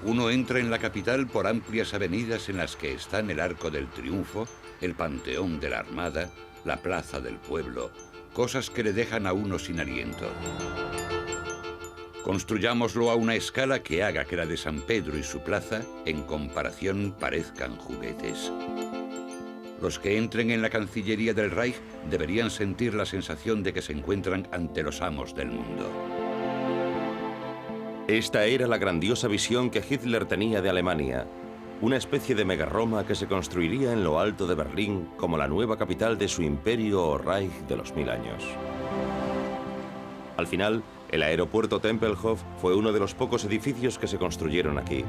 Uno entra en la capital por amplias avenidas en las que están el Arco del Triunfo, el Panteón de la Armada, la Plaza del Pueblo, cosas que le dejan a uno sin aliento. Construyámoslo a una escala que haga que la de San Pedro y su plaza, en comparación, parezcan juguetes. Los que entren en la Cancillería del Reich deberían sentir la sensación de que se encuentran ante los amos del mundo. Esta era la grandiosa visión que Hitler tenía de Alemania, una especie de megaroma que se construiría en lo alto de Berlín como la nueva capital de su imperio o Reich de los 1000 años. Al final, el aeropuerto Tempelhof fue uno de los pocos edificios que se construyeron aquí.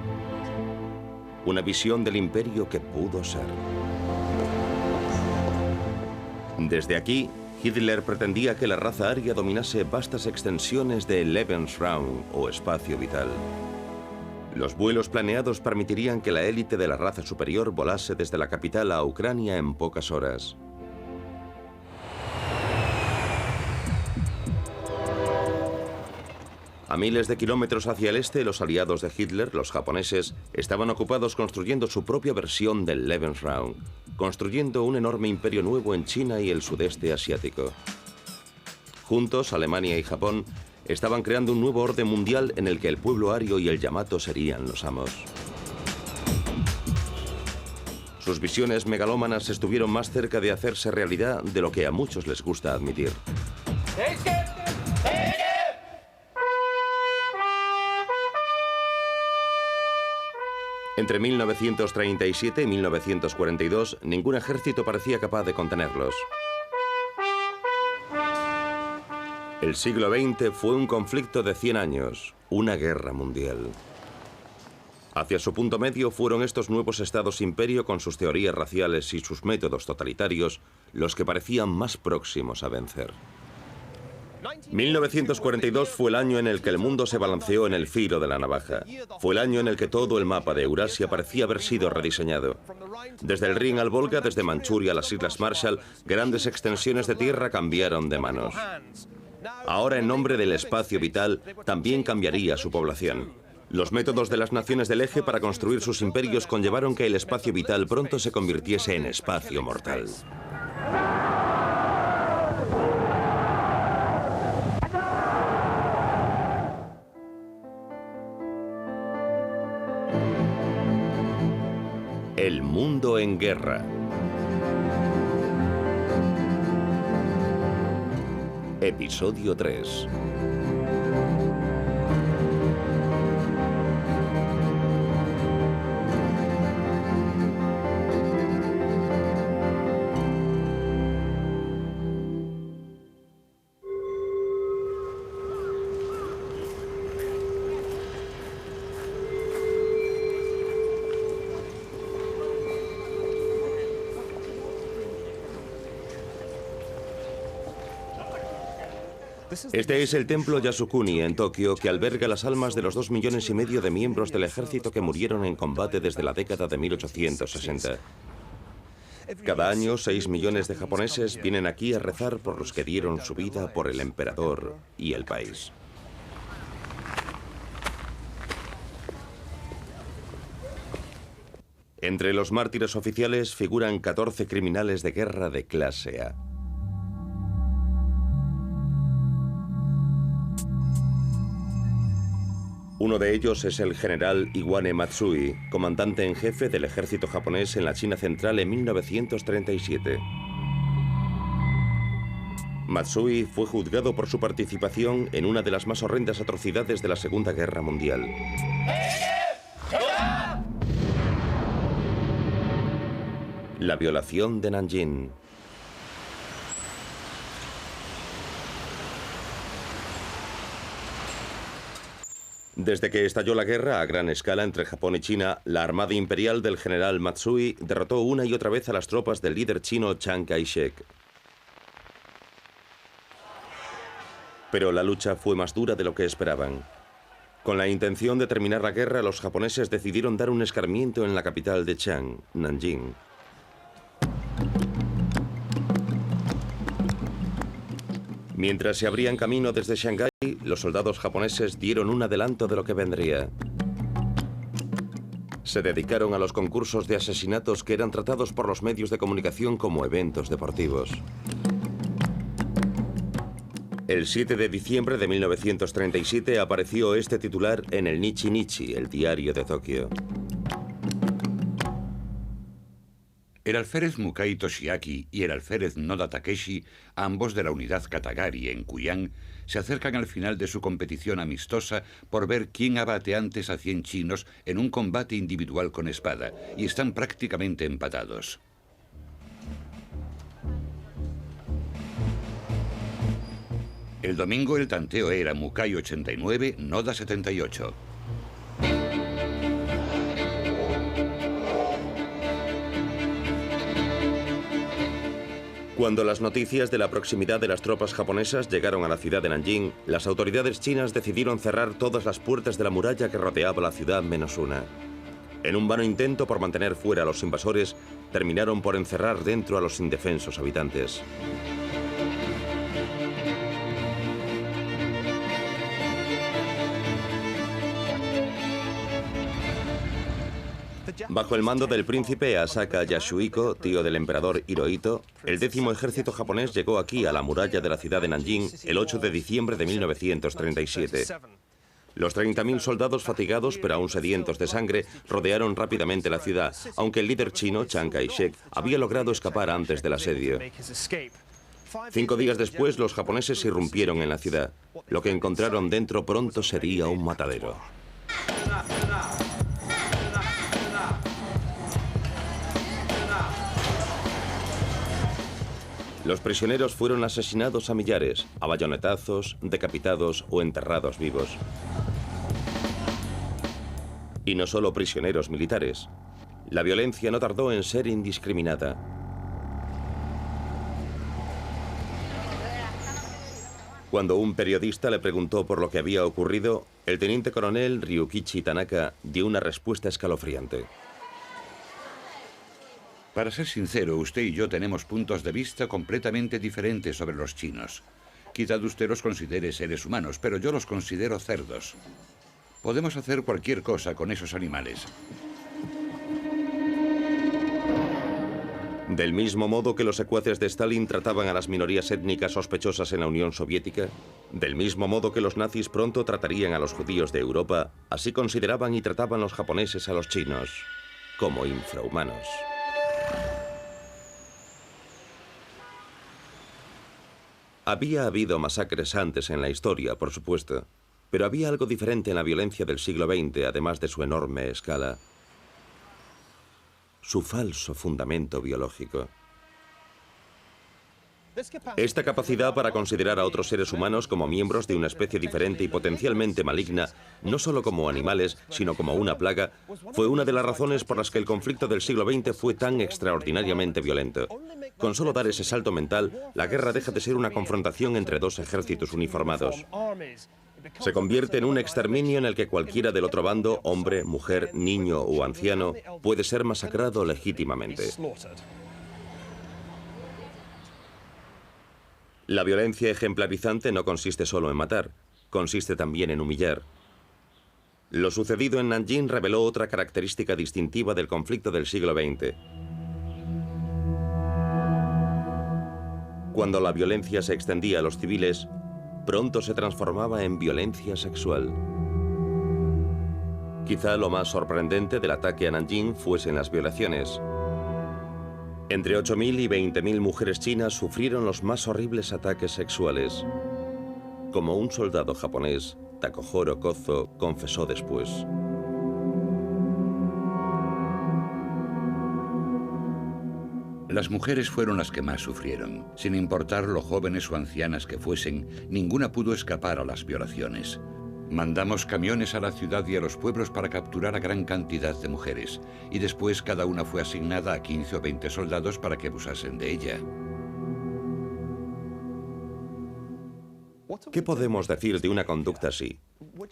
Una visión del imperio que pudo ser. Desde aquí, Hitler pretendía que la raza aria dominase vastas extensiones de Lebensraum o espacio vital. Los vuelos planeados permitirían que la élite de la raza superior volase desde la capital a Ucrania en pocas horas. A miles de kilómetros hacia el este, los aliados de Hitler, los japoneses, estaban ocupados construyendo su propia versión del Lebensraum, construyendo un enorme imperio nuevo en China y el sudeste asiático. Juntos, Alemania y Japón estaban creando un nuevo orden mundial en el que el pueblo ario y el Yamato serían los amos. Sus visiones megalómanas estuvieron más cerca de hacerse realidad de lo que a muchos les gusta admitir. Entre 1937 y 1942, ningún ejército parecía capaz de contenerlos. El siglo XX fue un conflicto de 100 años, una guerra mundial. Hacia su punto medio fueron estos nuevos estados-imperio con sus teorías raciales y sus métodos totalitarios los que parecían más próximos a vencer. 1942 fue el año en el que el mundo se balanceó en el filo de la navaja. Fue el año en el que todo el mapa de Eurasia parecía haber sido rediseñado. Desde el Rin al Volga, desde Manchuria a las Islas Marshall, grandes extensiones de tierra cambiaron de manos. Ahora, en nombre del espacio vital, también cambiaría su población. Los métodos de las naciones del eje para construir sus imperios conllevaron que el espacio vital pronto se convirtiese en espacio mortal. El mundo en guerra. Episodio 3. Este es el templo Yasukuni en Tokio, que alberga las almas de los 2,5 millones de miembros del ejército que murieron en combate desde la década de 1860. Cada año, 6 millones de japoneses vienen aquí a rezar por los que dieron su vida por el emperador y el país. Entre los mártires oficiales figuran 14 criminales de guerra de clase A. Uno de ellos es el general Iwane Matsui, comandante en jefe del ejército japonés en la China central en 1937. Matsui fue juzgado por su participación en una de las más horrendas atrocidades de la Segunda Guerra Mundial. La violación de Nanjing. Desde que estalló la guerra a gran escala entre Japón y China, la armada imperial del general Matsui derrotó una y otra vez a las tropas del líder chino Chiang Kai-shek. Pero la lucha fue más dura de lo que esperaban. Con la intención de terminar la guerra, los japoneses decidieron dar un escarmiento en la capital de Chiang, Nanjing. Mientras se abrían camino desde Shanghái, los soldados japoneses dieron un adelanto de lo que vendría. Se dedicaron a los concursos de asesinatos que eran tratados por los medios de comunicación como eventos deportivos. El 7 de diciembre de 1937 apareció este titular en el Nichi Nichi, el diario de Tokio. El alférez Mukai Toshiaki y el alférez Noda Takeshi, ambos de la unidad Katagari en Kuyang, se acercan al final de su competición amistosa por ver quién abate antes a 100 chinos en un combate individual con espada, y están prácticamente empatados. El domingo el tanteo era Mukai 89, Noda 78. Cuando las noticias de la proximidad de las tropas japonesas llegaron a la ciudad de Nanjing, las autoridades chinas decidieron cerrar todas las puertas de la muralla que rodeaba la ciudad menos una. En un vano intento por mantener fuera a los invasores, terminaron por encerrar dentro a los indefensos habitantes. Bajo el mando del príncipe Asaka Yasuhiko, tío del emperador Hirohito, el 10º ejército japonés llegó aquí a la muralla de la ciudad de Nanjing el 8 de diciembre de 1937. Los 30.000 soldados fatigados pero aún sedientos de sangre rodearon rápidamente la ciudad, aunque el líder chino, Chiang Kai-shek, había logrado escapar antes del asedio. 5 días después, los japoneses irrumpieron en la ciudad. Lo que encontraron dentro pronto sería un matadero. Los prisioneros fueron asesinados a millares, a bayonetazos, decapitados o enterrados vivos. Y no solo prisioneros militares. La violencia no tardó en ser indiscriminada. Cuando un periodista le preguntó por lo que había ocurrido, el teniente coronel Ryukichi Tanaka dio una respuesta escalofriante. Para ser sincero, usted y yo tenemos puntos de vista completamente diferentes sobre los chinos. Quizá usted los considere seres humanos, pero yo los considero cerdos. Podemos hacer cualquier cosa con esos animales. Del mismo modo que los secuaces de Stalin trataban a las minorías étnicas sospechosas en la Unión Soviética, del mismo modo que los nazis pronto tratarían a los judíos de Europa, así consideraban y trataban los japoneses a los chinos, como infrahumanos. Había habido masacres antes en la historia, por supuesto, pero había algo diferente en la violencia del siglo XX, además de su enorme escala. Su falso fundamento biológico. Esta capacidad para considerar a otros seres humanos como miembros de una especie diferente y potencialmente maligna, no solo como animales, sino como una plaga, fue una de las razones por las que el conflicto del siglo XX fue tan extraordinariamente violento. Con solo dar ese salto mental, la guerra deja de ser una confrontación entre dos ejércitos uniformados. Se convierte en un exterminio en el que cualquiera del otro bando, hombre, mujer, niño o anciano, puede ser masacrado legítimamente. La violencia ejemplarizante no consiste solo en matar, consiste también en humillar. Lo sucedido en Nanjing reveló otra característica distintiva del conflicto del siglo XX. Cuando la violencia se extendía a los civiles, pronto se transformaba en violencia sexual. Quizá lo más sorprendente del ataque a Nanjing fuesen las violaciones. Entre 8.000 y 20.000 mujeres chinas sufrieron los más horribles ataques sexuales. Como un soldado japonés, Takohoro Kozo confesó después. Las mujeres fueron las que más sufrieron. Sin importar lo jóvenes o ancianas que fuesen, ninguna pudo escapar a las violaciones. Mandamos camiones a la ciudad y a los pueblos para capturar a gran cantidad de mujeres, y después cada una fue asignada a 15 o 20 soldados para que abusasen de ella. ¿Qué podemos decir de una conducta así?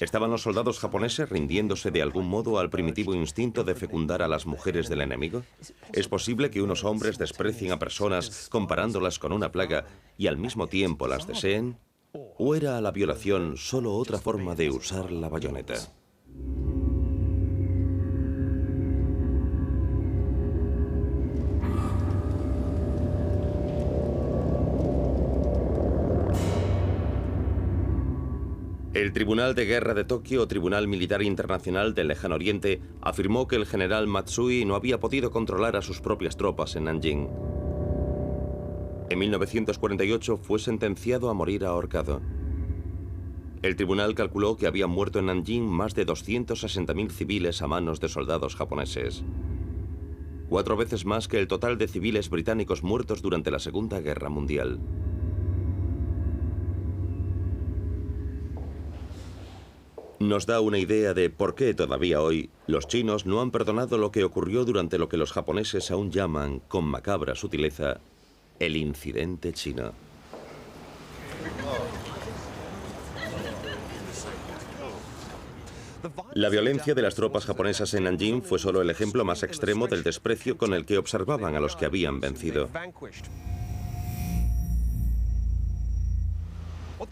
¿Estaban los soldados japoneses rindiéndose de algún modo al primitivo instinto de fecundar a las mujeres del enemigo? ¿Es posible que unos hombres desprecien a personas comparándolas con una plaga y al mismo tiempo las deseen? ¿O era la violación solo otra forma de usar la bayoneta? El Tribunal de Guerra de Tokio o Tribunal Militar Internacional del Lejano Oriente afirmó que el general Matsui no había podido controlar a sus propias tropas en Nanjing. En 1948 fue sentenciado a morir ahorcado. El tribunal calculó que habían muerto en Nanjing más de 260.000 civiles a manos de soldados japoneses. 4 veces más que el total de civiles británicos muertos durante la Segunda Guerra Mundial. Nos da una idea de por qué todavía hoy los chinos no han perdonado lo que ocurrió durante lo que los japoneses aún llaman, con macabra sutileza, el incidente chino. La violencia de las tropas japonesas en Nanjing fue solo el ejemplo más extremo del desprecio con el que observaban a los que habían vencido.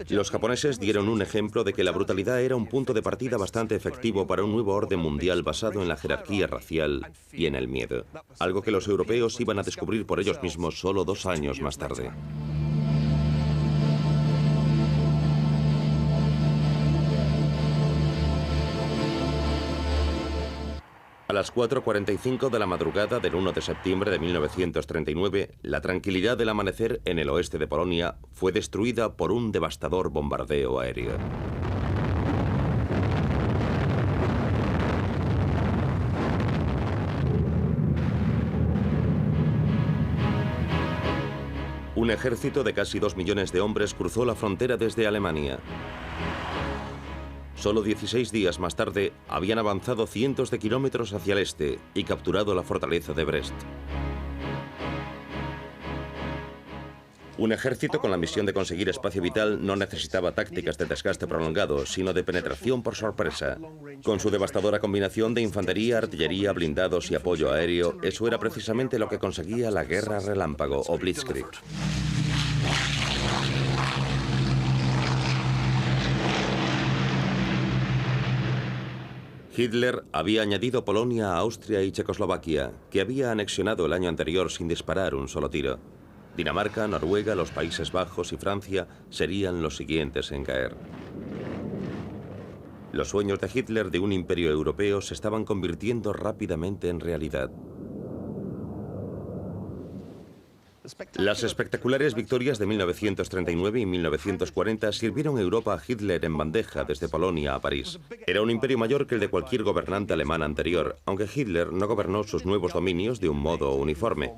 Los japoneses dieron un ejemplo de que la brutalidad era un punto de partida bastante efectivo para un nuevo orden mundial basado en la jerarquía racial y en el miedo, algo que los europeos iban a descubrir por ellos mismos solo 2 años más tarde. A las 4:45 de la madrugada del 1 de septiembre de 1939, la tranquilidad del amanecer en el oeste de Polonia fue destruida por un devastador bombardeo aéreo. Un ejército de casi 2 millones de hombres cruzó la frontera desde Alemania. Solo 16 días más tarde, habían avanzado cientos de kilómetros hacia el este y capturado la fortaleza de Brest. Un ejército con la misión de conseguir espacio vital no necesitaba tácticas de desgaste prolongado, sino de penetración por sorpresa. Con su devastadora combinación de infantería, artillería, blindados y apoyo aéreo, eso era precisamente lo que conseguía la guerra relámpago o Blitzkrieg. Hitler había añadido Polonia a Austria y Checoslovaquia, que había anexionado el año anterior sin disparar un solo tiro. Dinamarca, Noruega, los Países Bajos y Francia serían los siguientes en caer. Los sueños de Hitler de un imperio europeo se estaban convirtiendo rápidamente en realidad. Las espectaculares victorias de 1939 y 1940 sirvieron a Europa a Hitler en bandeja desde Polonia a París. Era un imperio mayor que el de cualquier gobernante alemán anterior, aunque Hitler no gobernó sus nuevos dominios de un modo uniforme.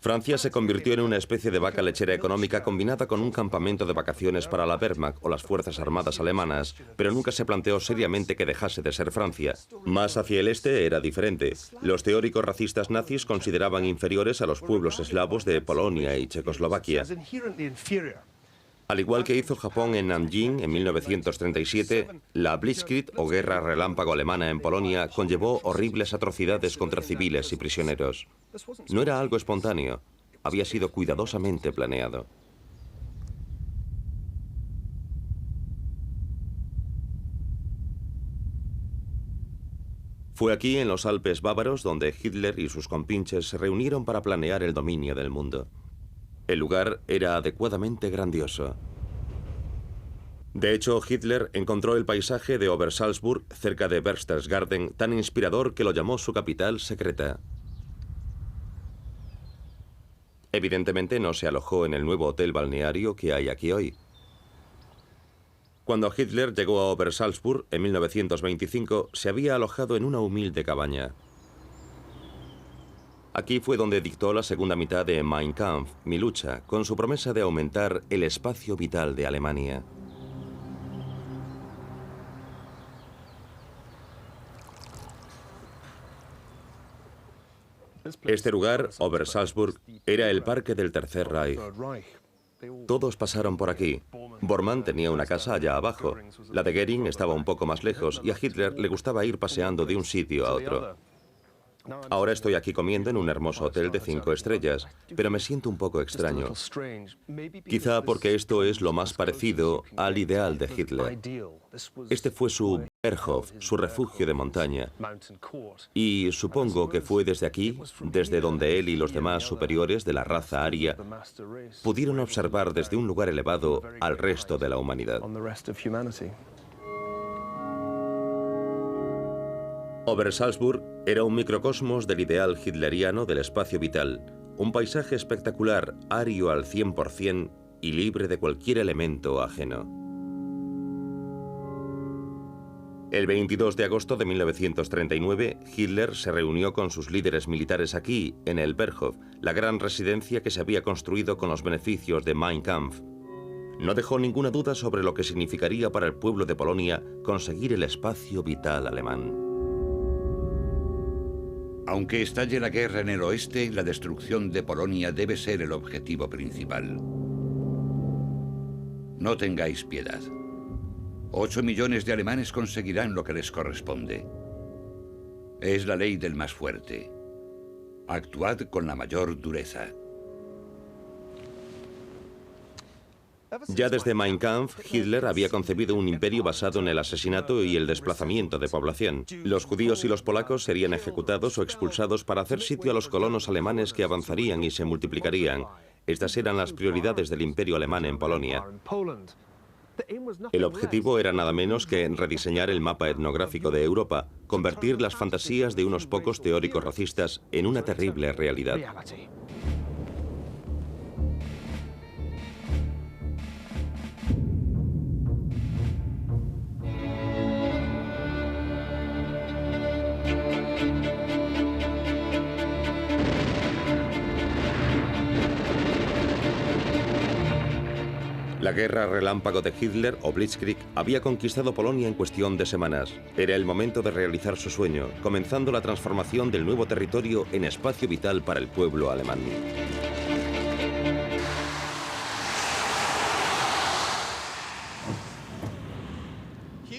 Francia se convirtió en una especie de vaca lechera económica combinada con un campamento de vacaciones para la Wehrmacht o las Fuerzas Armadas alemanas, pero nunca se planteó seriamente que dejase de ser Francia. Más hacia el este era diferente. Los teóricos racistas nazis consideraban inferiores a los pueblos eslavos de Polonia y Checoslovaquia. Al igual que hizo Japón en Nanjing en 1937, la Blitzkrieg o guerra relámpago alemana en Polonia conllevó horribles atrocidades contra civiles y prisioneros. No era algo espontáneo, había sido cuidadosamente planeado. Fue aquí, en los Alpes bávaros, donde Hitler y sus compinches se reunieron para planear el dominio del mundo. El lugar era adecuadamente grandioso. De hecho, Hitler encontró el paisaje de Obersalzburg, cerca de Berchtesgaden, tan inspirador que lo llamó su capital secreta. Evidentemente no se alojó en el nuevo hotel balneario que hay aquí hoy. Cuando Hitler llegó a Obersalzburg en 1925, se había alojado en una humilde cabaña. Aquí fue donde dictó la segunda mitad de Mein Kampf, Mi lucha, con su promesa de aumentar el espacio vital de Alemania. Este lugar, Obersalzburg, era el parque del Tercer Reich. Todos pasaron por aquí. Bormann tenía una casa allá abajo. La de Goering estaba un poco más lejos y a Hitler le gustaba ir paseando de un sitio a otro. Ahora estoy aquí comiendo en un hermoso hotel de 5 estrellas, pero me siento un poco extraño. Quizá porque esto es lo más parecido al ideal de Hitler. Este fue su Berghof, su refugio de montaña. Y supongo que fue desde aquí, desde donde él y los demás superiores de la raza aria pudieron observar desde un lugar elevado al resto de la humanidad. Obersalzburg era un microcosmos del ideal hitleriano del espacio vital, un paisaje espectacular, ario al 100% y libre de cualquier elemento ajeno. El 22 de agosto de 1939, Hitler se reunió con sus líderes militares aquí, en el Berghof, la gran residencia que se había construido con los beneficios de Mein Kampf. No dejó ninguna duda sobre lo que significaría para el pueblo de Polonia conseguir el espacio vital alemán. Aunque estalle la guerra en el oeste, la destrucción de Polonia debe ser el objetivo principal. No tengáis piedad. 8 millones de alemanes conseguirán lo que les corresponde. Es la ley del más fuerte. Actuad con la mayor dureza. Ya desde Mein Kampf, Hitler había concebido un imperio basado en el asesinato y el desplazamiento de población. Los judíos y los polacos serían ejecutados o expulsados para hacer sitio a los colonos alemanes que avanzarían y se multiplicarían. Estas eran las prioridades del imperio alemán en Polonia. El objetivo era nada menos que rediseñar el mapa etnográfico de Europa, convertir las fantasías de unos pocos teóricos racistas en una terrible realidad. La guerra relámpago de Hitler, o Blitzkrieg, había conquistado Polonia en cuestión de semanas. Era el momento de realizar su sueño, comenzando la transformación del nuevo territorio en espacio vital para el pueblo alemán.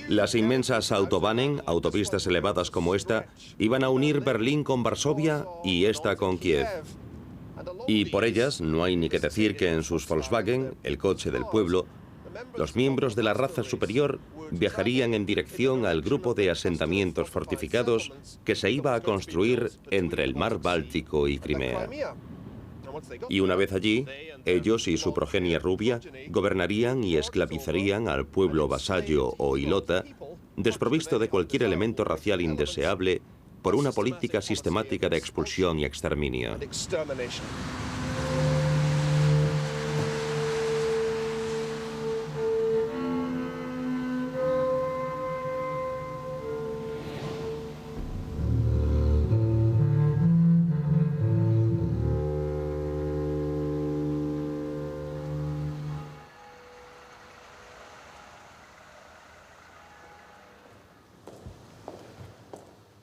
Las inmensas Autobahnen, autopistas elevadas como esta, iban a unir Berlín con Varsovia y esta con Kiev. Y por ellas no hay ni que decir que en sus Volkswagen, el coche del pueblo, los miembros de la raza superior viajarían en dirección al grupo de asentamientos fortificados que se iba a construir entre el mar Báltico y Crimea. Y una vez allí, ellos y su progenie rubia gobernarían y esclavizarían al pueblo vasallo o ilota, desprovisto de cualquier elemento racial indeseable, por una política sistemática de expulsión y exterminio.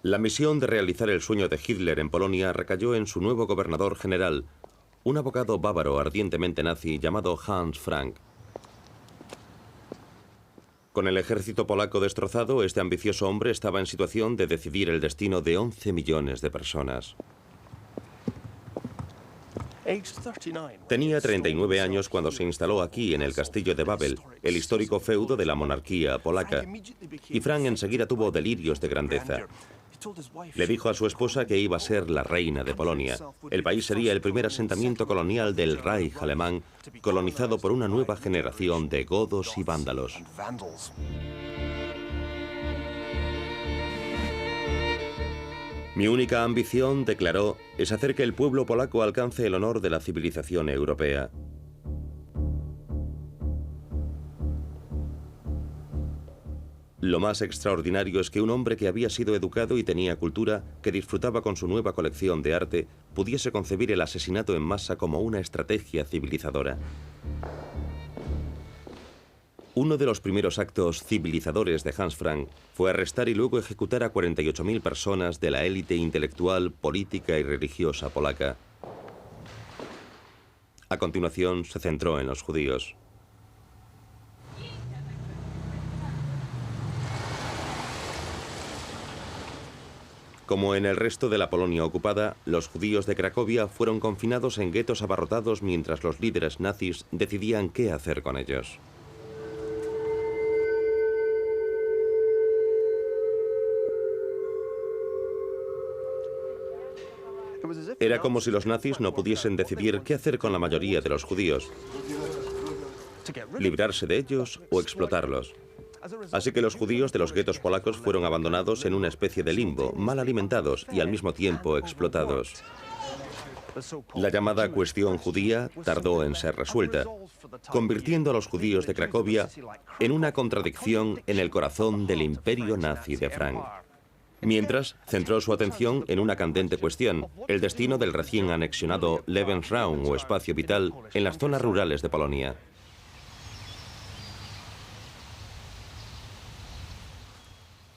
La misión de realizar el sueño de Hitler en Polonia recayó en su nuevo gobernador general, un abogado bávaro ardientemente nazi llamado Hans Frank. Con el ejército polaco destrozado, este ambicioso hombre estaba en situación de decidir el destino de 11 millones de personas. Tenía 39 años cuando se instaló aquí en el castillo de Babel, el histórico feudo de la monarquía polaca, y Frank enseguida tuvo delirios de grandeza. Le dijo a su esposa que iba a ser la reina de Polonia. El país sería el primer asentamiento colonial del Reich alemán, colonizado por una nueva generación de godos y vándalos. Mi única ambición, declaró, es hacer que el pueblo polaco alcance el honor de la civilización europea. Lo más extraordinario es que un hombre que había sido educado y tenía cultura, que disfrutaba con su nueva colección de arte, pudiese concebir el asesinato en masa como una estrategia civilizadora. Uno de los primeros actos civilizadores de Hans Frank fue arrestar y luego ejecutar a 48.000 personas de la élite intelectual, política y religiosa polaca. A continuación, se centró en los judíos. Como en el resto de la Polonia ocupada, los judíos de Cracovia fueron confinados en guetos abarrotados mientras los líderes nazis decidían qué hacer con ellos. Era como si los nazis no pudiesen decidir qué hacer con la mayoría de los judíos, librarse de ellos o explotarlos. Así que los judíos de los guetos polacos fueron abandonados en una especie de limbo, mal alimentados y al mismo tiempo explotados. La llamada cuestión judía tardó en ser resuelta, convirtiendo a los judíos de Cracovia en una contradicción en el corazón del imperio nazi de Frank. Mientras, centró su atención en una candente cuestión, el destino del recién anexionado Lebensraum o espacio vital en las zonas rurales de Polonia.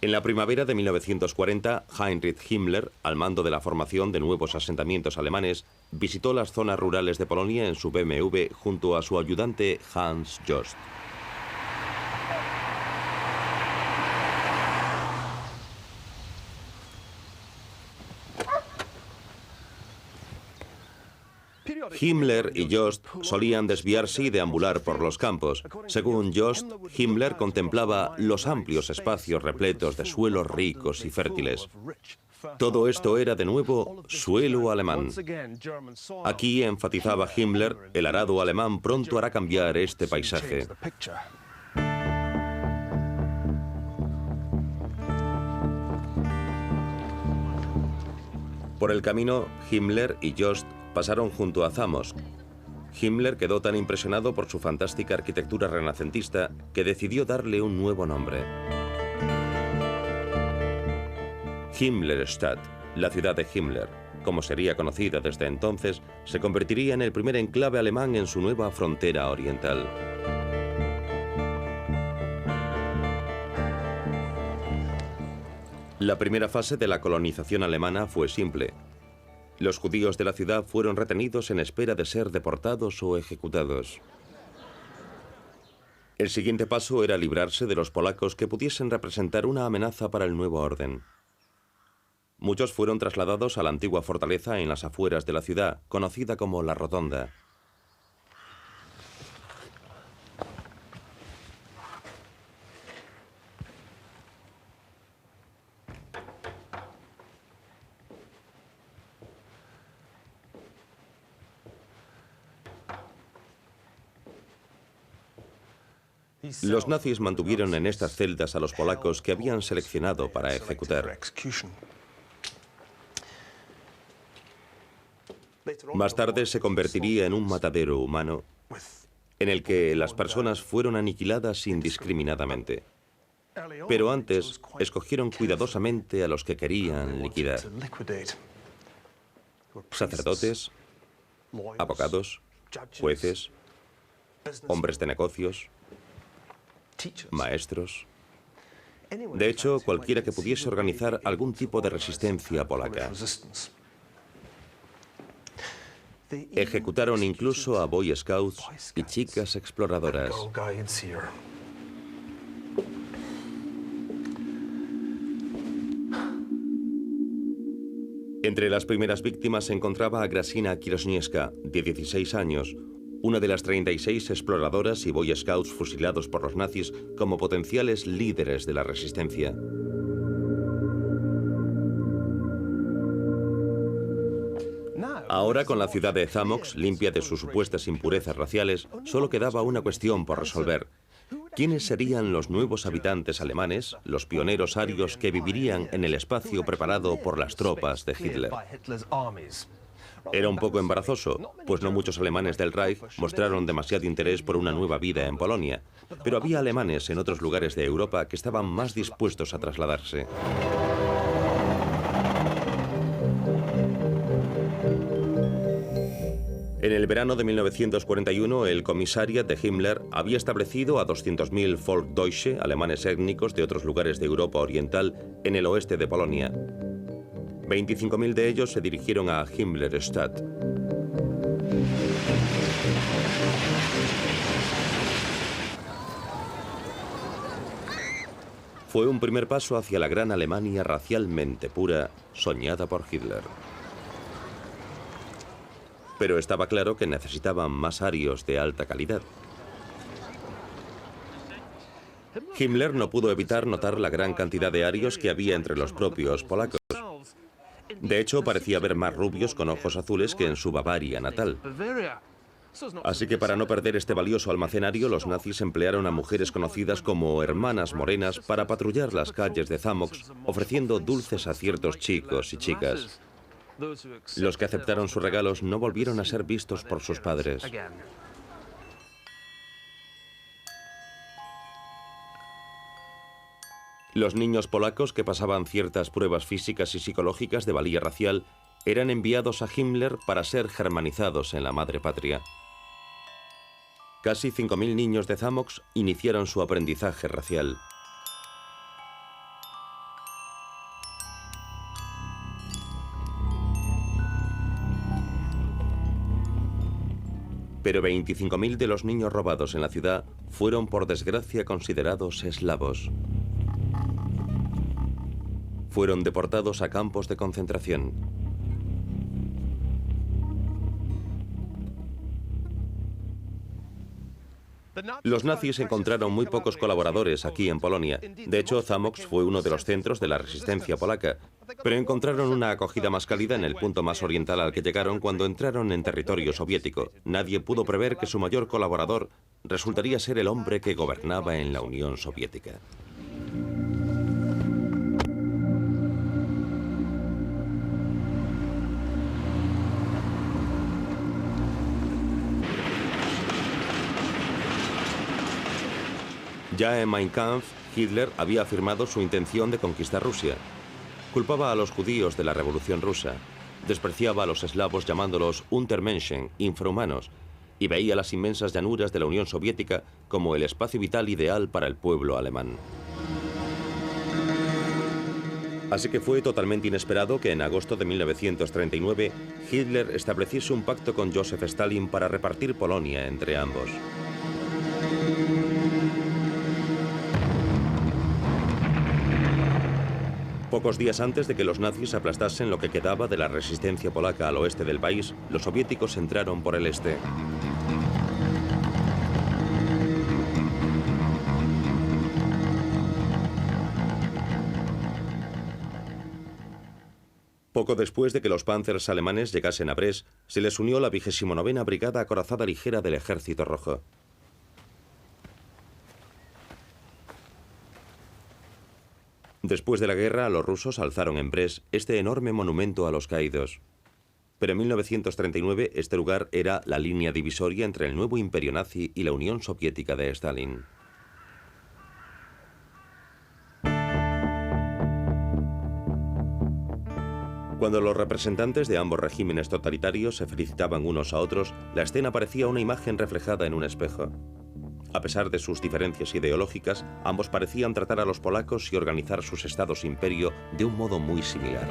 En la primavera de 1940, Heinrich Himmler, al mando de la formación de nuevos asentamientos alemanes, visitó las zonas rurales de Polonia en su BMW junto a su ayudante Hans Jost. Himmler y Jost solían desviarse y deambular por los campos. Según Jost, Himmler contemplaba los amplios espacios repletos de suelos ricos y fértiles. Todo esto era de nuevo suelo alemán. Aquí, enfatizaba Himmler, el arado alemán pronto hará cambiar este paisaje. Por el camino, Himmler y Jost pasaron junto a Zamość. Himmler quedó tan impresionado por su fantástica arquitectura renacentista que decidió darle un nuevo nombre. Himmlerstadt, la ciudad de Himmler, como sería conocida desde entonces, se convertiría en el primer enclave alemán en su nueva frontera oriental. La primera fase de la colonización alemana fue simple. Los judíos de la ciudad fueron retenidos en espera de ser deportados o ejecutados. El siguiente paso era librarse de los polacos que pudiesen representar una amenaza para el nuevo orden. Muchos fueron trasladados a la antigua fortaleza en las afueras de la ciudad, conocida como La Rotonda. Los nazis mantuvieron en estas celdas a los polacos que habían seleccionado para ejecutar. Más tarde se convertiría en un matadero humano en el que las personas fueron aniquiladas indiscriminadamente. Pero antes escogieron cuidadosamente a los que querían liquidar. Sacerdotes, abogados, jueces, hombres de negocios, maestros. De hecho, cualquiera que pudiese organizar algún tipo de resistencia polaca. Ejecutaron incluso a Boy Scouts y chicas exploradoras. Entre las primeras víctimas se encontraba a Grasina Kirosniewska, de 16 años, una de las 36 exploradoras y Boy Scouts fusilados por los nazis como potenciales líderes de la resistencia. Ahora, con la ciudad de Zamość limpia de sus supuestas impurezas raciales, solo quedaba una cuestión por resolver. ¿Quiénes serían los nuevos habitantes alemanes, los pioneros arios que vivirían en el espacio preparado por las tropas de Hitler? Era un poco embarazoso, pues no muchos alemanes del Reich mostraron demasiado interés por una nueva vida en Polonia, pero había alemanes en otros lugares de Europa que estaban más dispuestos a trasladarse. En el verano de 1941, el Commissariat de Himmler había establecido a 200.000 Volksdeutsche, alemanes étnicos de otros lugares de Europa Oriental, en el oeste de Polonia. 25.000 de ellos se dirigieron a Himmlerstadt. Fue un primer paso hacia la gran Alemania racialmente pura, soñada por Hitler. Pero estaba claro que necesitaban más arios de alta calidad. Himmler no pudo evitar notar la gran cantidad de arios que había entre los propios polacos. De hecho, parecía haber más rubios con ojos azules que en su Bavaria natal. Así que para no perder este valioso almacenario, los nazis emplearon a mujeres conocidas como hermanas morenas para patrullar las calles de Zamość, ofreciendo dulces a ciertos chicos y chicas. Los que aceptaron sus regalos no volvieron a ser vistos por sus padres. Los niños polacos que pasaban ciertas pruebas físicas y psicológicas de valía racial eran enviados a Himmler para ser germanizados en la madre patria. Casi 5.000 niños de Zamość iniciaron su aprendizaje racial. Pero 25.000 de los niños robados en la ciudad fueron, por desgracia, considerados eslavos. Fueron deportados a campos de concentración. Los nazis encontraron muy pocos colaboradores aquí en Polonia. De hecho, Zamość fue uno de los centros de la resistencia polaca, pero encontraron una acogida más cálida en el punto más oriental al que llegaron cuando entraron en territorio soviético. Nadie pudo prever que su mayor colaborador resultaría ser el hombre que gobernaba en la Unión Soviética. Ya en Mein Kampf, Hitler había afirmado su intención de conquistar Rusia. Culpaba a los judíos de la Revolución Rusa, despreciaba a los eslavos llamándolos Untermenschen, infrahumanos, y veía las inmensas llanuras de la Unión Soviética como el espacio vital ideal para el pueblo alemán. Así que fue totalmente inesperado que en agosto de 1939 Hitler estableciese un pacto con Joseph Stalin para repartir Polonia entre ambos. Pocos días antes de que los nazis aplastasen lo que quedaba de la resistencia polaca al oeste del país, los soviéticos entraron por el este. Poco después de que los panzers alemanes llegasen a Brest, se les unió la 29ª Brigada Acorazada Ligera del Ejército Rojo. Después de la guerra, los rusos alzaron en Brest este enorme monumento a los caídos. Pero en 1939 este lugar era la línea divisoria entre el nuevo imperio nazi y la Unión Soviética de Stalin. Cuando los representantes de ambos regímenes totalitarios se felicitaban unos a otros, la escena parecía una imagen reflejada en un espejo. A pesar de sus diferencias ideológicas, ambos parecían tratar a los polacos y organizar sus estados-imperio de un modo muy similar.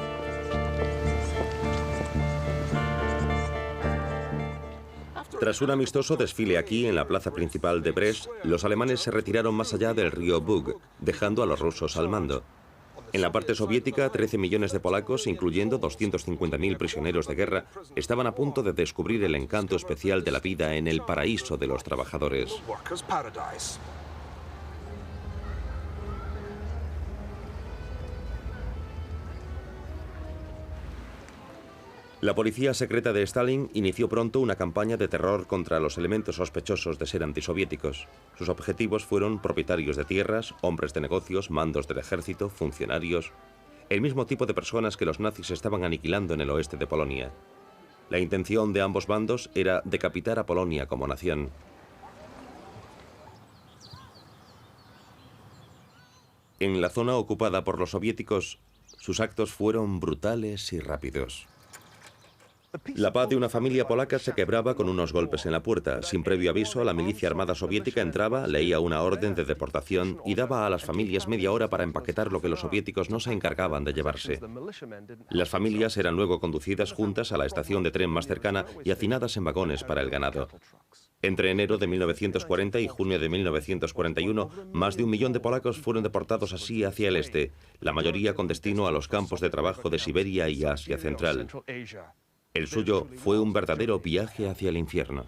Tras un amistoso desfile aquí en la plaza principal de Brest, los alemanes se retiraron más allá del río Bug, dejando a los rusos al mando. En la parte soviética, 13 millones de polacos, incluyendo 250.000 prisioneros de guerra, estaban a punto de descubrir el encanto especial de la vida en el paraíso de los trabajadores. La policía secreta de Stalin inició pronto una campaña de terror contra los elementos sospechosos de ser antisoviéticos. Sus objetivos fueron propietarios de tierras, hombres de negocios, mandos del ejército, funcionarios, el mismo tipo de personas que los nazis estaban aniquilando en el oeste de Polonia. La intención de ambos bandos era decapitar a Polonia como nación. En la zona ocupada por los soviéticos, sus actos fueron brutales y rápidos. La paz de una familia polaca se quebraba con unos golpes en la puerta. Sin previo aviso, la milicia armada soviética entraba, leía una orden de deportación y daba a las familias media hora para empaquetar lo que los soviéticos no se encargaban de llevarse. Las familias eran luego conducidas juntas a la estación de tren más cercana y hacinadas en vagones para el ganado. Entre enero de 1940 y junio de 1941, más de 1 millón de polacos fueron deportados así hacia el este, la mayoría con destino a los campos de trabajo de Siberia y Asia Central. El suyo fue un verdadero viaje hacia el infierno.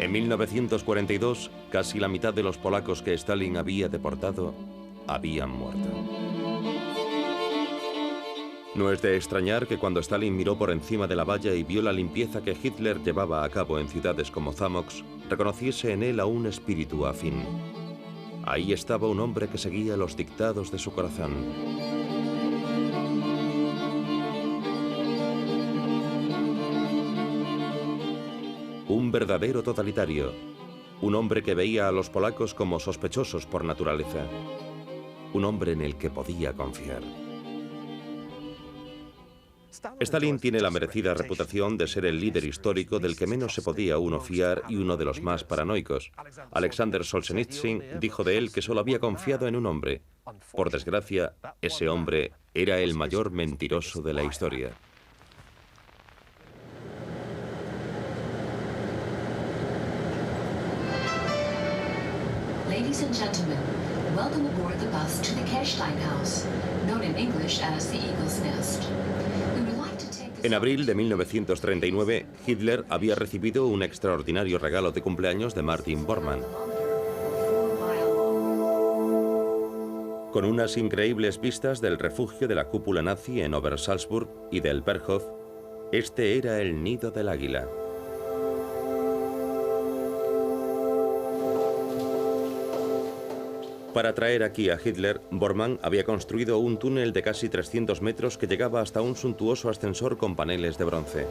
En 1942, casi la mitad de los polacos que Stalin había deportado habían muerto. No es de extrañar que cuando Stalin miró por encima de la valla y vio la limpieza que Hitler llevaba a cabo en ciudades como Zamość, reconociese en él a un espíritu afín. Ahí estaba un hombre que seguía los dictados de su corazón. Un verdadero totalitario. Un hombre que veía a los polacos como sospechosos por naturaleza. Un hombre en el que podía confiar. Stalin tiene la merecida reputación de ser el líder histórico del que menos se podía uno fiar y uno de los más paranoicos. Alexander Solzhenitsyn dijo de él que solo había confiado en un hombre. Por desgracia, ese hombre era el mayor mentiroso de la historia. Ladies and gentlemen, welcome aboard the bus to the Kerstein House, known in English as the Eagle's Nest. En abril de 1939, Hitler había recibido un extraordinario regalo de cumpleaños de Martin Bormann. Con unas increíbles vistas del refugio de la cúpula nazi en Obersalzburg y del Berghof, este era el nido del águila. Para traer aquí a Hitler, Bormann había construido un túnel de casi 300 metros que llegaba hasta un suntuoso ascensor con paneles de bronce.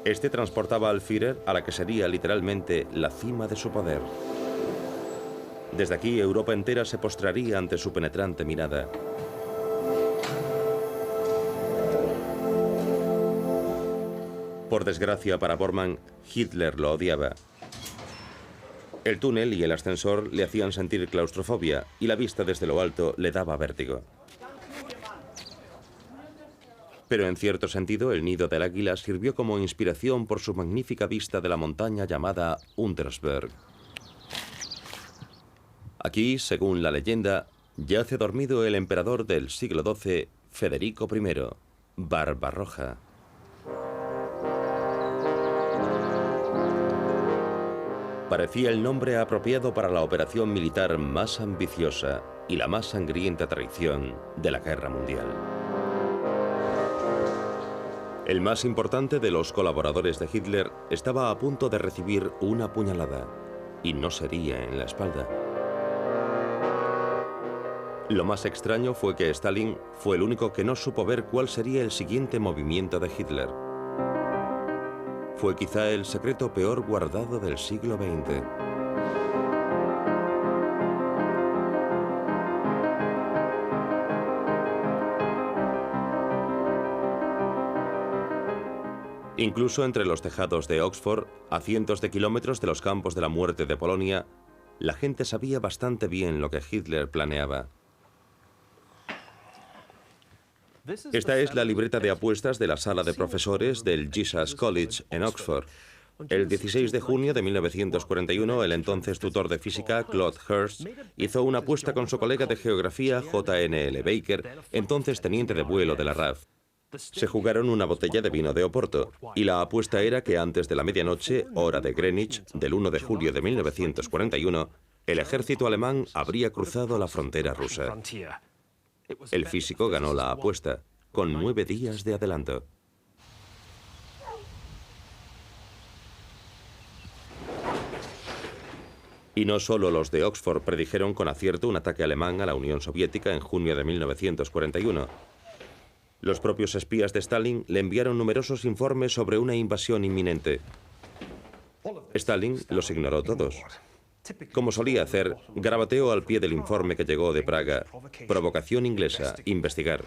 Este transportaba al Führer a la que sería literalmente la cima de su poder. Desde aquí, Europa entera se postraría ante su penetrante mirada. Por desgracia para Bormann, Hitler lo odiaba. El túnel y el ascensor le hacían sentir claustrofobia y la vista desde lo alto le daba vértigo. Pero en cierto sentido, el nido del águila sirvió como inspiración por su magnífica vista de la montaña llamada Untersberg. Aquí, según la leyenda, yace dormido el emperador del siglo XII, Federico I, Barbarroja. Parecía el nombre apropiado para la operación militar más ambiciosa y la más sangrienta traición de la Guerra Mundial. El más importante de los colaboradores de Hitler estaba a punto de recibir una puñalada, y no sería en la espalda. Lo más extraño fue que Stalin fue el único que no supo ver cuál sería el siguiente movimiento de Hitler. Fue quizá el secreto peor guardado del siglo XX. Incluso entre los tejados de Oxford, a cientos de kilómetros de los campos de la muerte de Polonia, la gente sabía bastante bien lo que Hitler planeaba. Esta es la libreta de apuestas de la sala de profesores del Jesus College en Oxford. El 16 de junio de 1941, el entonces tutor de física, Claude Hurst, hizo una apuesta con su colega de geografía, J.N.L. Baker, entonces teniente de vuelo de la RAF. Se jugaron una botella de vino de Oporto, y la apuesta era que antes de la medianoche, hora de Greenwich, del 1 de julio de 1941, el ejército alemán habría cruzado la frontera rusa. El físico ganó la apuesta, con 9 días de adelanto. Y no solo los de Oxford predijeron con acierto un ataque alemán a la Unión Soviética en junio de 1941. Los propios espías de Stalin le enviaron numerosos informes sobre una invasión inminente. Stalin los ignoró todos. Como solía hacer, garabateó al pie del informe que llegó de Praga: provocación inglesa, investigar.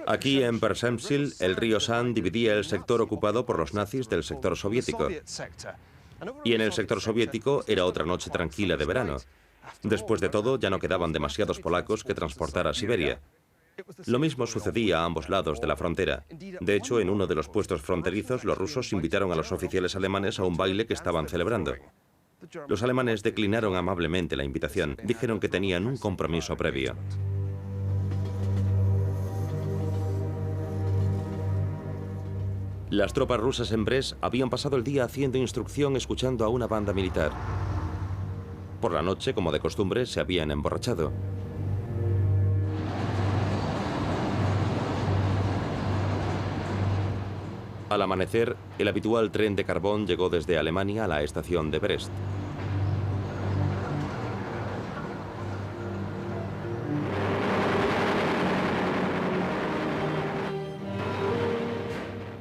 Aquí en Przemyśl, el río San dividía el sector ocupado por los nazis del sector soviético. Y en el sector soviético era otra noche tranquila de verano. Después de todo, ya no quedaban demasiados polacos que transportar a Siberia. Lo mismo sucedía a ambos lados de la frontera. De hecho, en uno de los puestos fronterizos, los rusos invitaron a los oficiales alemanes a un baile que estaban celebrando. Los alemanes declinaron amablemente la invitación. Dijeron que tenían un compromiso previo. Las tropas rusas en Brest habían pasado el día haciendo instrucción escuchando a una banda militar. Por la noche, como de costumbre, se habían emborrachado. Al amanecer, el habitual tren de carbón llegó desde Alemania a la estación de Brest.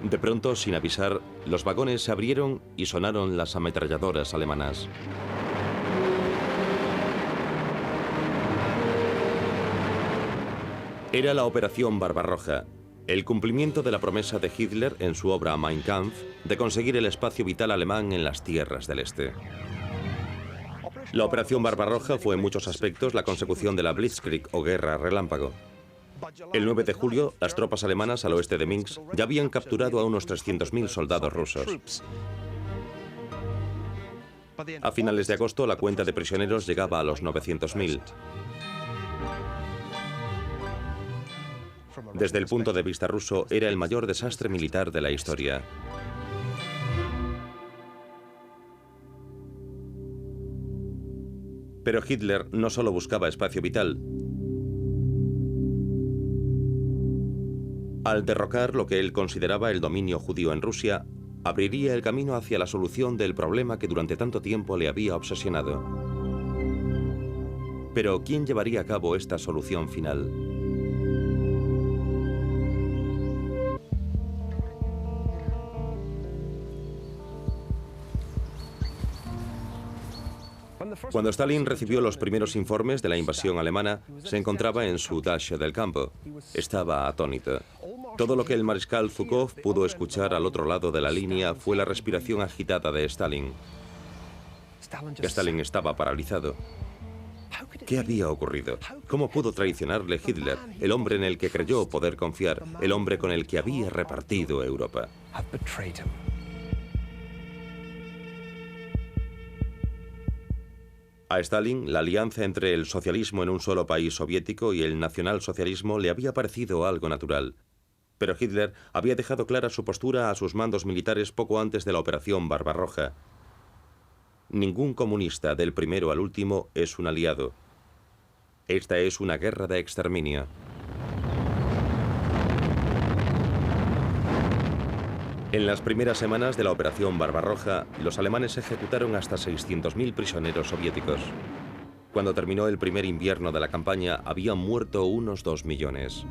De pronto, sin avisar, los vagones se abrieron y sonaron las ametralladoras alemanas. Era la Operación Barbarroja, el cumplimiento de la promesa de Hitler en su obra Mein Kampf de conseguir el espacio vital alemán en las tierras del Este. La Operación Barbarroja fue en muchos aspectos la consecución de la Blitzkrieg o Guerra Relámpago. El 9 de julio, las tropas alemanas al oeste de Minsk ya habían capturado a unos 300.000 soldados rusos. A finales de agosto, la cuenta de prisioneros llegaba a los 900.000. Desde el punto de vista ruso, era el mayor desastre militar de la historia. Pero Hitler no solo buscaba espacio vital. Al derrocar lo que él consideraba el dominio judío en Rusia, abriría el camino hacia la solución del problema que durante tanto tiempo le había obsesionado. Pero ¿quién llevaría a cabo esta solución final? Cuando Stalin recibió los primeros informes de la invasión alemana, se encontraba en su dacha del campo. Estaba atónito. Todo lo que el mariscal Zhukov pudo escuchar al otro lado de la línea fue la respiración agitada de Stalin. Stalin estaba paralizado. ¿Qué había ocurrido? ¿Cómo pudo traicionarle Hitler, el hombre en el que creyó poder confiar, el hombre con el que había repartido Europa? A Stalin, la alianza entre el socialismo en un solo país soviético y el nacionalsocialismo le había parecido algo natural. Pero Hitler había dejado clara su postura a sus mandos militares poco antes de la Operación Barbarroja. Ningún comunista, del primero al último, es un aliado. Esta es una guerra de exterminio. En las primeras semanas de la Operación Barbarroja, los alemanes ejecutaron hasta 600.000 prisioneros soviéticos. Cuando terminó el primer invierno de la campaña, habían muerto unos 2 millones.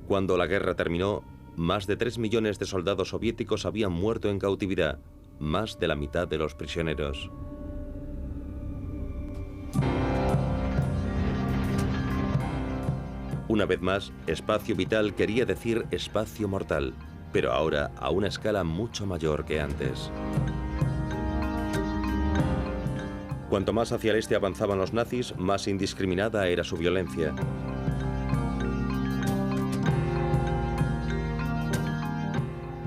Cuando la guerra terminó, más de 3 millones de soldados soviéticos habían muerto en cautividad, más de la mitad de los prisioneros. Una vez más, espacio vital quería decir espacio mortal, pero ahora a una escala mucho mayor que antes. Cuanto más hacia el este avanzaban los nazis, más indiscriminada era su violencia.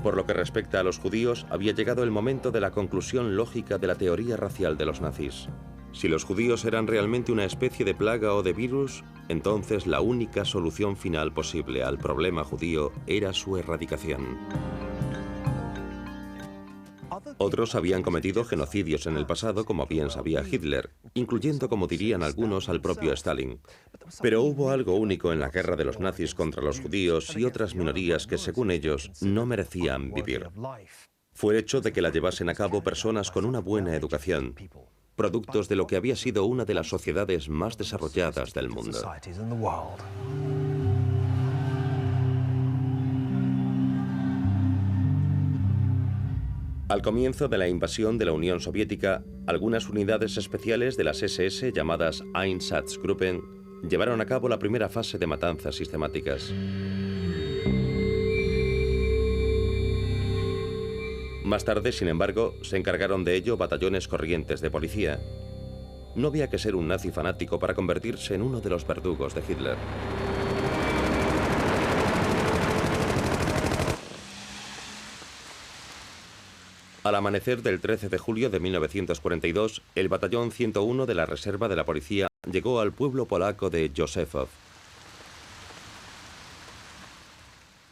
Por lo que respecta a los judíos, había llegado el momento de la conclusión lógica de la teoría racial de los nazis. Si los judíos eran realmente una especie de plaga o de virus, entonces la única solución final posible al problema judío era su erradicación. Otros habían cometido genocidios en el pasado, como bien sabía Hitler, incluyendo, como dirían algunos, al propio Stalin. Pero hubo algo único en la guerra de los nazis contra los judíos y otras minorías que, según ellos, no merecían vivir. Fue el hecho de que la llevasen a cabo personas con una buena educación, productos de lo que había sido una de las sociedades más desarrolladas del mundo. Al comienzo de la invasión de la Unión Soviética, algunas unidades especiales de las SS llamadas Einsatzgruppen llevaron a cabo la primera fase de matanzas sistemáticas. Más tarde, sin embargo, se encargaron de ello batallones corrientes de policía. No había que ser un nazi fanático para convertirse en uno de los verdugos de Hitler. Al amanecer del 13 de julio de 1942, el batallón 101 de la Reserva de la Policía llegó al pueblo polaco de Józefów.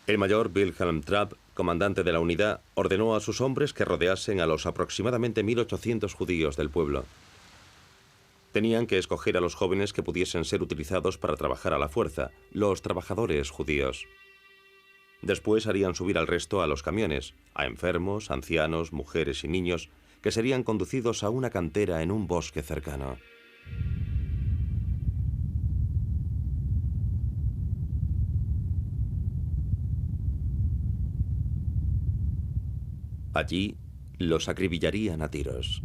El mayor Wilhelm Trapp, comandante de la unidad, ordenó a sus hombres que rodeasen a los aproximadamente 1.800 judíos del pueblo. Tenían que escoger a los jóvenes que pudiesen ser utilizados para trabajar a la fuerza, los trabajadores judíos. Después harían subir al resto a los camiones, a enfermos, ancianos, mujeres y niños, que serían conducidos a una cantera en un bosque cercano. Allí los acribillarían a tiros.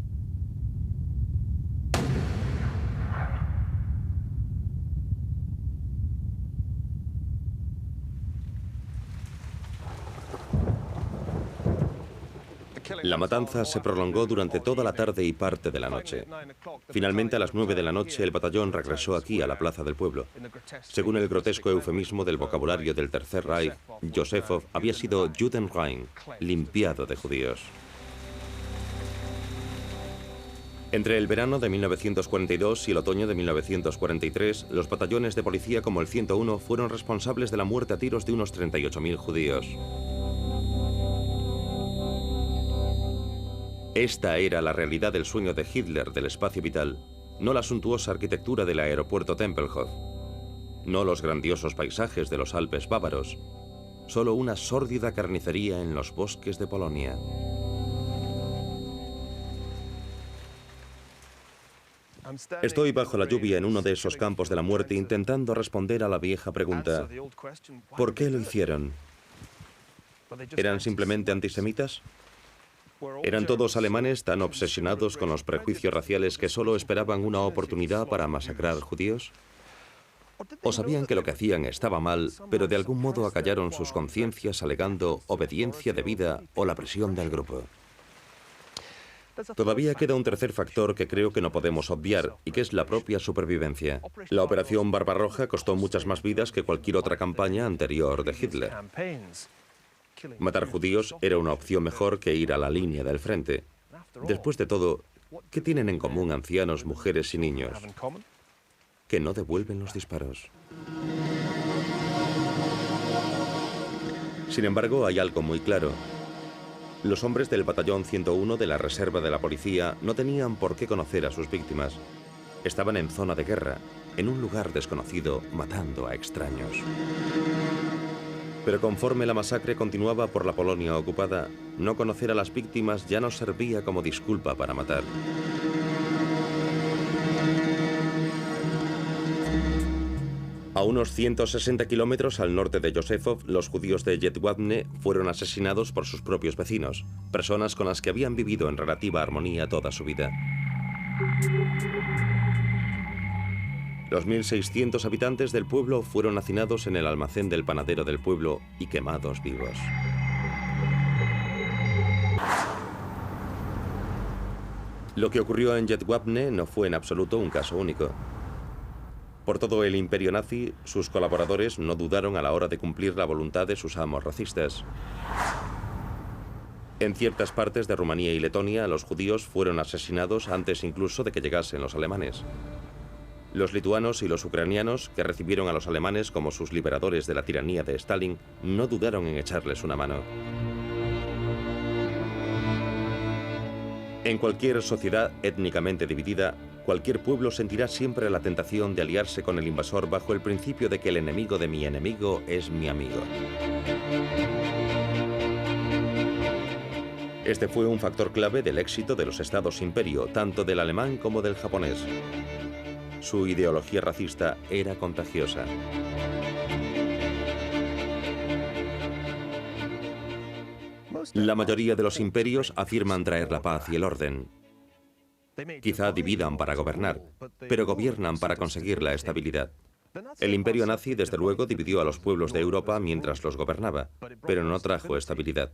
La matanza se prolongó durante toda la tarde y parte de la noche. Finalmente, a las 9 de la noche, el batallón regresó aquí, a la plaza del pueblo. Según el grotesco eufemismo del vocabulario del Tercer Reich, Josefov había sido Judenrein, limpiado de judíos. Entre el verano de 1942 y el otoño de 1943, los batallones de policía como el 101 fueron responsables de la muerte a tiros de unos 38.000 judíos. Esta era la realidad del sueño de Hitler del espacio vital, no la suntuosa arquitectura del aeropuerto Tempelhof, no los grandiosos paisajes de los Alpes bávaros, solo una sórdida carnicería en los bosques de Polonia. Estoy bajo la lluvia en uno de esos campos de la muerte intentando responder a la vieja pregunta: ¿por qué lo hicieron? ¿Eran simplemente antisemitas? ¿Eran todos alemanes tan obsesionados con los prejuicios raciales que solo esperaban una oportunidad para masacrar judíos? ¿O sabían que lo que hacían estaba mal, pero de algún modo acallaron sus conciencias alegando obediencia debida o la presión del grupo? Todavía queda un tercer factor que creo que no podemos obviar, y que es la propia supervivencia. La Operación Barbarroja costó muchas más vidas que cualquier otra campaña anterior de Hitler. Matar judíos era una opción mejor que ir a la línea del frente. Después de todo, ¿qué tienen en común ancianos, mujeres y niños? Que no devuelven los disparos. Sin embargo, hay algo muy claro. Los hombres del batallón 101 de la reserva de la policía no tenían por qué conocer a sus víctimas. Estaban en zona de guerra, en un lugar desconocido, matando a extraños. Pero conforme la masacre continuaba por la Polonia ocupada, no conocer a las víctimas ya no servía como disculpa para matar. A unos 160 kilómetros al norte de Josefov, los judíos de Jedwabne fueron asesinados por sus propios vecinos, personas con las que habían vivido en relativa armonía toda su vida. Los 1.600 habitantes del pueblo fueron hacinados en el almacén del panadero del pueblo y quemados vivos. Lo que ocurrió en Jedwabne no fue en absoluto un caso único. Por todo el imperio nazi, sus colaboradores no dudaron a la hora de cumplir la voluntad de sus amos racistas. En ciertas partes de Rumanía y Letonia, los judíos fueron asesinados antes incluso de que llegasen los alemanes. Los lituanos y los ucranianos, que recibieron a los alemanes como sus liberadores de la tiranía de Stalin, no dudaron en echarles una mano. En cualquier sociedad étnicamente dividida, cualquier pueblo sentirá siempre la tentación de aliarse con el invasor bajo el principio de que el enemigo de mi enemigo es mi amigo. Este fue un factor clave del éxito de los estados imperio, tanto del alemán como del japonés. Su ideología racista era contagiosa. La mayoría de los imperios afirman traer la paz y el orden. Quizá dividan para gobernar, pero gobiernan para conseguir la estabilidad. El imperio nazi, desde luego, dividió a los pueblos de Europa mientras los gobernaba, pero no trajo estabilidad.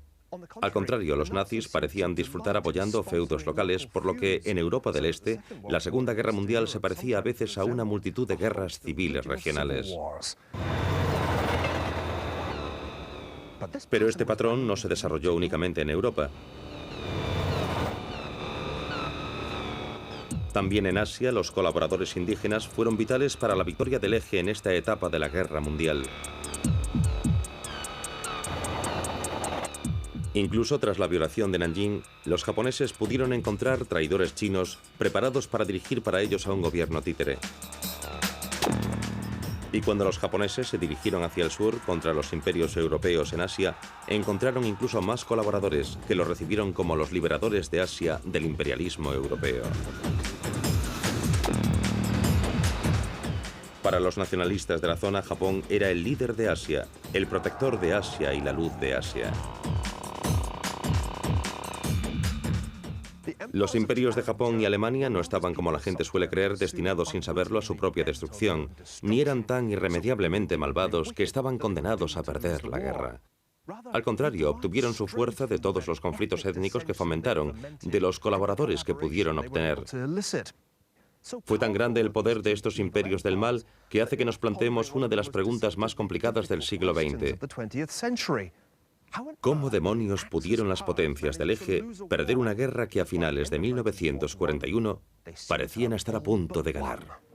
Al contrario, los nazis parecían disfrutar apoyando feudos locales, por lo que en Europa del Este, la Segunda Guerra Mundial se parecía a veces a una multitud de guerras civiles regionales. Pero este patrón no se desarrolló únicamente en Europa. También en Asia, los colaboradores indígenas fueron vitales para la victoria del Eje en esta etapa de la Guerra Mundial. Incluso tras la violación de Nanjing, los japoneses pudieron encontrar traidores chinos preparados para dirigir para ellos a un gobierno títere. Y cuando los japoneses se dirigieron hacia el sur contra los imperios europeos en Asia, encontraron incluso más colaboradores que los recibieron como los liberadores de Asia del imperialismo europeo. Para los nacionalistas de la zona, Japón era el líder de Asia, el protector de Asia y la luz de Asia. Los imperios de Japón y Alemania no estaban, como la gente suele creer, destinados sin saberlo a su propia destrucción, ni eran tan irremediablemente malvados que estaban condenados a perder la guerra. Al contrario, obtuvieron su fuerza de todos los conflictos étnicos que fomentaron, de los colaboradores que pudieron obtener. Fue tan grande el poder de estos imperios del mal que hace que nos planteemos una de las preguntas más complicadas del siglo XX. ¿Cómo demonios pudieron las potencias del eje perder una guerra que a finales de 1941 parecían estar a punto de ganar?